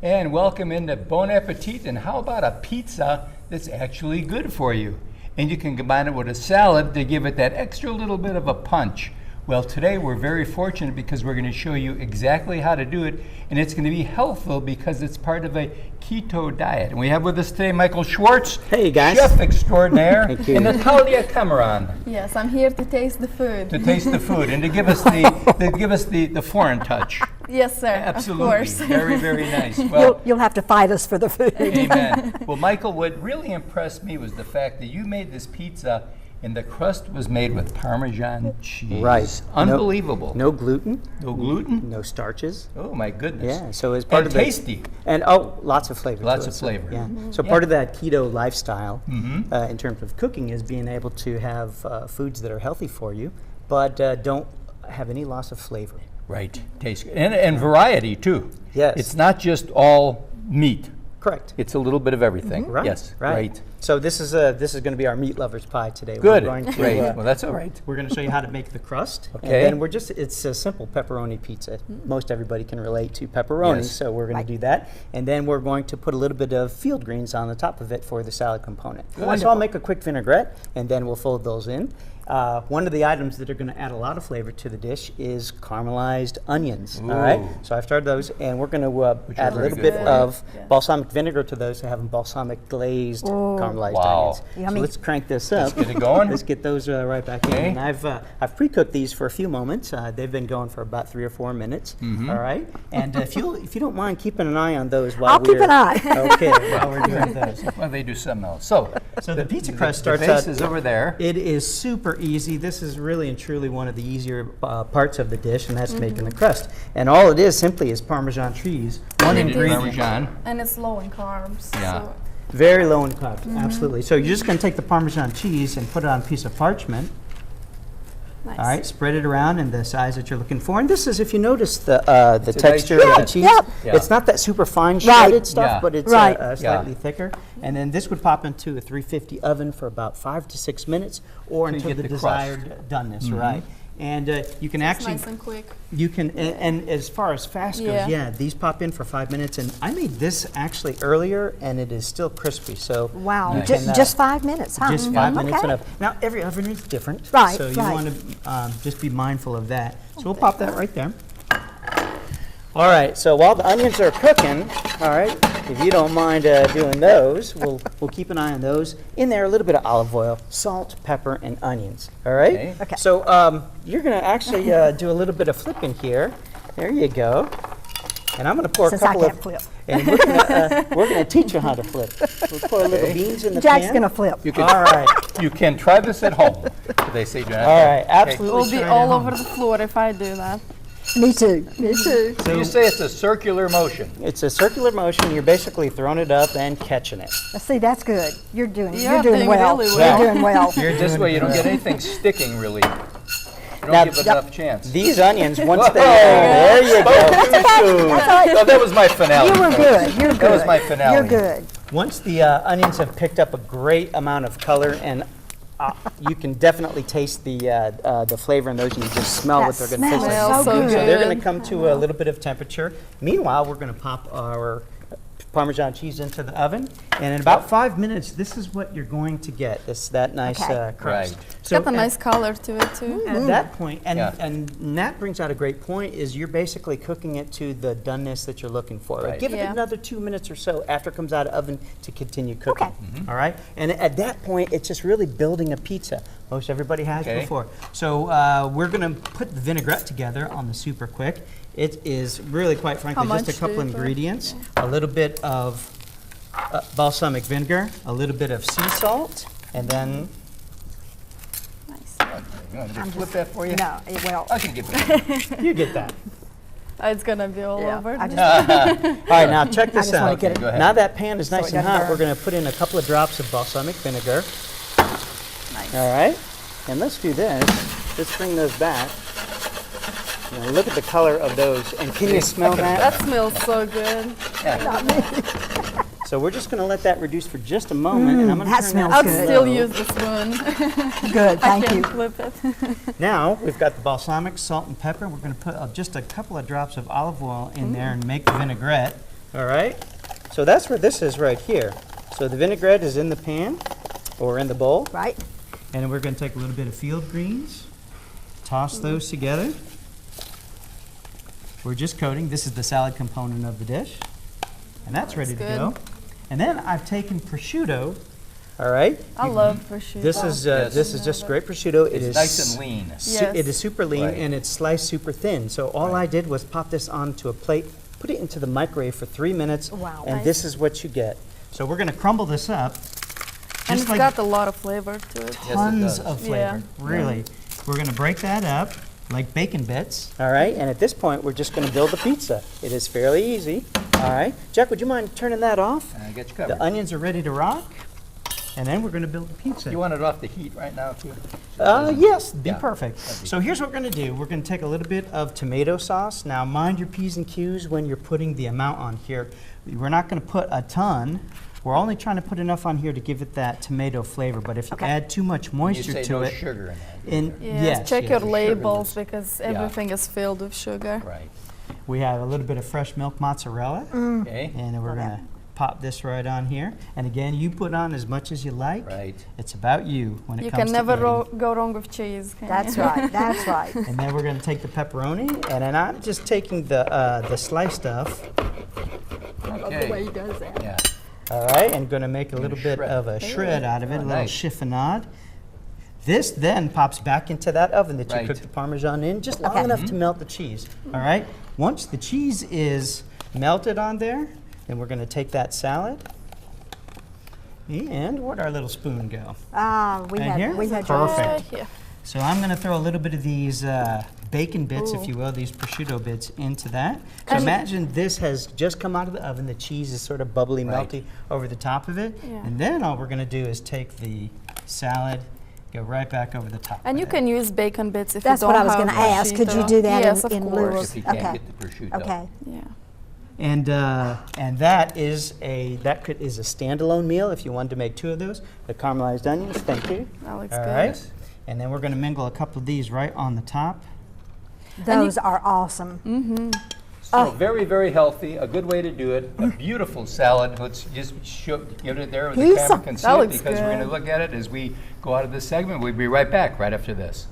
And welcome into Bon Appetit. And how about a pizza that's actually good for you? And you can combine it with a salad to give it that extra little bit of a punch. Well, today we're very fortunate because we're going to show you exactly how to do it, and it's going to be healthful because it's part of a keto diet. And we have with us today Michael Schwartz, hey guys, chef extraordinaire, Thank you. and Natalia Cameron. Yes, I'm here to taste the food. To taste the food and to give us the foreign touch. Yes, sir. Absolutely. Of course. Very, very nice. Well, You'll have to fight us for the food. amen. Well, Michael, what really impressed me was the fact that you made this pizza and the crust was made with Parmesan cheese. Right. Unbelievable. No gluten. No gluten? No starches. Oh, my goodness. Yeah, so it's part and of the... tasty. And lots of flavor. Lots to of it. flavor. Yeah. Mm-hmm. So part of that keto lifestyle in terms of cooking is being able to have foods that are healthy for you, but don't have any loss of flavor. Right. Tastes good. And variety, too. Yes. It's not just all meat. Correct. It's a little bit of everything. Right. Yes. Right. So this is going to be our meat lover's pie today. Good. We're going to, Great. Well, that's all right. We're going to show you how to make the crust. Okay. And then it's a simple pepperoni pizza. Most everybody can relate to pepperoni, Yes. so we're going to do that. And then we're going to put a little bit of field greens on the top of it for the salad component. So I'll make a quick vinaigrette, and then we'll fold those in. One of the items that are going to add a lot of flavor to the dish is caramelized onions. Ooh. All right. So I've started those, and we're going to add a very little good bit for you. of balsamic vinegar to those to have them balsamic glazed caramelized Wow. onions. Yummy. So let's crank this up. Let's get it going. Let's get those right back Okay. in. And I've pre-cooked these for a few moments. They've been going for about 3 or 4 minutes. All right. And if you don't mind keeping an eye on those while I'll keep an eye. Okay. While we're doing those. Well, they do something else. So the pizza crust starts the base out. is over there. It is super easy. This is really and truly one of the easier parts of the dish, and that's making the crust. And all it is simply is Parmesan cheese. One Grated ingredient. Parmesan. And it's low in carbs. Yeah. So Very low in carbs, absolutely. So you're just going to take the Parmesan cheese and put it on a piece of parchment. nice. All right, spread it around in the size that you're looking for. And this is, if you notice the a texture nice of the shred. cheese, Yeah. it's not that super fine shredded stuff, Yeah. but it's Right. slightly thicker. And then this would pop into a 350 oven for about 5 to 6 minutes, or you until get the the crust. desired doneness, right? And you can It's actually, nice and quick. you can, and as far as fast goes, Yeah. yeah, these pop in for 5 minutes. And I made this actually earlier, and it is still crispy. So Wow, Nice. just 5 minutes, huh? just 5 minutes Okay. enough. Now, every oven is different. Right, So you right. want to just be mindful of that. So we'll pop that right there. All right, so while the onions are cooking, all right, if you don't mind doing those, we'll keep an eye on those. In there, a little bit of olive oil, salt, pepper, and onions. All right? Okay. Okay. So you're going to actually do a little bit of flipping here. There you go. And I'm going to pour Since a I couple can't of... flip. And we're going to teach you how to flip. We'll pour a little beans in the Jack's pan. going to flip. You can, All right. you can try this at home. They say do not. All right, It absolutely. will be try it all at over home. the floor if I do that. Me too. Me too. So you say it's a circular motion. It's a circular motion. You're basically throwing it up and catching it. See, that's good. You're doing You're well. doing really You're well. doing well. This way you don't get anything sticking, really. You don't Now, give it enough chance. These onions, once Whoa. they... There you go. No, that was my finale. You were good. You're good. That was my finale. You're good. Once the onions have picked up a great amount of color, and you can definitely taste the flavor in those, and you just smell That what they're going to taste smells like. so good. So they're going to come to a little bit of temperature. Meanwhile, we're going to pop our Parmesan cheese into the oven, and in about 5 minutes, this is what you're going to get. That nice Okay. crust. Right. It's got a nice color to it too. At that point, and, Yeah. and that brings out a great point, is you're basically cooking it to the doneness that you're looking for. Right. Give it Yeah. another 2 minutes or so after it comes out of oven to continue cooking. Okay. All right? And at that point, it's just really building a pizza. Most everybody has Okay. before. So we're going to put the vinaigrette together on the super quick. It is really, quite frankly, How just a much couple do you put? ingredients. A little bit of balsamic vinegar, a little bit of sea salt, and then Nice. You want me to flip that for you? No, well, I can give it. you get that. It's gonna be all Yeah, over. I just- All right, now check this just wanna out. get it- Go ahead. Now that pan is nice it and doesn't hot, burn. we're going to put in a couple of drops of balsamic vinegar. Nice. All right, and let's do this. Let's bring those back. Now look at the color of those, and can you smell that? That smells so good. So we're just going to let that reduce for just a moment, and I'm going to that turn smells I'll good. still use the spoon. good. I Thank can't you. flip it. Now we've got the balsamic, salt, and pepper. We're going to put just a couple of drops of olive oil in there and make the vinaigrette. All right? So that's where this is right here. So the vinaigrette is in the pan or in the bowl. Right? And then we're going to take a little bit of field greens, toss those together. We're just coating. This is the salad component of the dish. And that's ready to good. go. And then I've taken prosciutto. All right? I love prosciutto. This is just straight prosciutto. It It's is nice and lean. Yes. It is super lean Right. and it's sliced super thin. So all I did was pop this onto a plate, put it into the microwave for 3 minutes, Wow. and Nice. this is what you get. So we're going to crumble this up. And Just it's like got a lot of flavor to it. tons does. of flavor, Yeah. really. We're going to break that up like bacon bits, all right? And at this point, we're just going to build the pizza. It is fairly easy, all right? Jack, would you mind turning that off? I got you The covered. onions are ready to rock, and then we're going to build the pizza. You want it off the heat right now, too? Yes, be Yeah, perfect. that'd be- So here's what we're going to do. We're going to take a little bit of tomato sauce. Now, mind your P's and Q's when you're putting the amount on here. We're not going to put a ton. We're only trying to put enough on here to give it that tomato flavor. But if you Okay. add too much You moisture say to no it, sugar in that. Yes, check your sugar labels that's- because everything is filled with sugar. Right. we have a little bit of fresh milk mozzarella, Okay. and then we're Love going that. to pop this right on here. And again, you put on as much as you like. Right. It's about you when it You comes can to never eating. go wrong with cheese. Can That's you? right. That's right. And then we're going to take the pepperoni, and then I'm just taking the sliced stuff. Okay. does that. Yeah. All right, and going to make a little bit shred. of a shred out of it, Oh, a little nice. chiffonade. This then pops back into that oven that you Right. cooked the Parmesan in, just long Okay. enough to melt the cheese. All right, once the cheese is melted on there, then we're going to take that salad. And where'd our little spoon go? We Right here? had Perfect. Right here. So I'm going to throw a little bit of these bacon bits, if Ooh. you will, these prosciutto bits into that. So And- imagine this has just come out of the oven. The cheese is sort of bubbly, Right. melty over the top of it. Yeah. And then all we're going to do is take the salad, go right back over the top. And of you it. can use bacon bits if That's you don't what I was have going to ask. Could you prosciutto. do that yes, in of lieu course. If you can't Okay. get the prosciutto. Okay. Yeah. And that is a standalone meal if you wanted to make 2 of those. The caramelized onions, thank you. That looks All good. right. And then we're going to mingle a couple of these right on the top. Those are awesome. So very, very healthy. A good way to do it. A beautiful salad. Let's just give it there where the Pizza. camera can see That it looks because we're going to good. look at it as we go out of this segment. We'll be right back right after this.